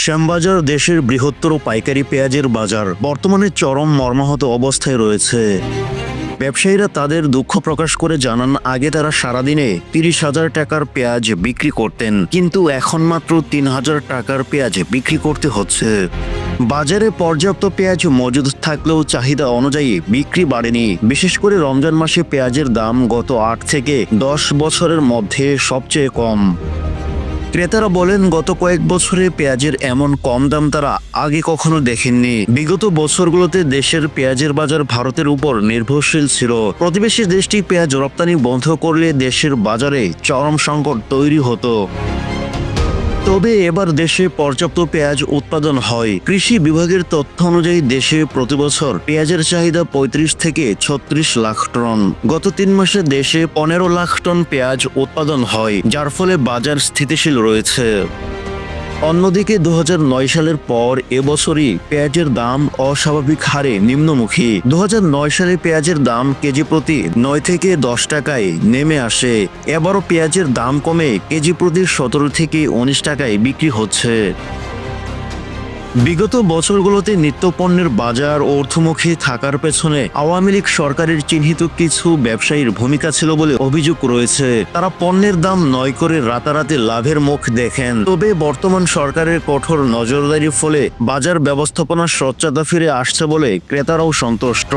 শ্যামবাজার দেশের বৃহত্তর পাইকারি পেঁয়াজের বাজার বর্তমানে চরম মর্মাহত অবস্থায় রয়েছে। ব্যবসায়ীরা তাদের দুঃখ প্রকাশ করে জানান, আগে তারা সারাদিনে 30,000 টাকার পেঁয়াজ বিক্রি করতেন, কিন্তু এখন মাত্র 3,000 টাকার পেঁয়াজ বিক্রি করতে হচ্ছে। বাজারে পর্যাপ্ত পেঁয়াজ মজুদ থাকলেও চাহিদা অনুযায়ী বিক্রি বাড়েনি। বিশেষ করে রমজান মাসে পেঁয়াজের দাম গত 8 থেকে 10 বছরের মধ্যে সবচেয়ে কম। ক্রেতারা বলেন, গত কয়েক বছরে পেঁয়াজের এমন কম দাম তারা আগে কখনো দেখেননি। বিগত বছরগুলোতে দেশের পেঁয়াজের বাজার ভারতের উপর নির্ভরশীল ছিল। প্রতিবেশী দেশটি পেঁয়াজ রপ্তানি বন্ধ করলে দেশের বাজারে চরম সংকট তৈরি হতো। তবে এবার দেশে পর্যাপ্ত পেঁয়াজ উৎপাদন হয়। কৃষি বিভাগের তথ্য অনুযায়ী দেশে প্রতি বছর পেঁয়াজের চাহিদা 35 থেকে 36 লাখ টন। গত 3 মাসে দেশে 15 লাখ টন পেঁয়াজ উৎপাদন হয়, যার ফলে বাজার স্থিতিশীল রয়েছে। অন্যদিকে 2009 সালের পর এবছরই পেঁয়াজের দাম অস্বাভাবিক হারে নিম্নমুখী। 2009 সালে পেঁয়াজের দাম কেজি প্রতি 9 থেকে 10 টাকায় নেমে আসে। এবারও পেঁয়াজের দাম কমে কেজি প্রতি 17 থেকে 19 টাকায় বিক্রি হচ্ছে। বিগত বছরগুলোতে নিত্যপণ্যের বাজার ঊর্ধ্বমুখী থাকার পেছনে আওয়ামী লীগ সরকারের চিহ্নিত কিছু ব্যবসায়ীর ভূমিকা ছিল বলে অভিযোগ রয়েছে। তারা পণ্যের দাম নয় করে রাতারাতি লাভের মুখ দেখেন। তবে বর্তমান সরকারের কঠোর নজরদারির ফলে বাজার ব্যবস্থাপনার স্বচ্ছতা ফিরে আসছে বলে ক্রেতারাও সন্তুষ্ট।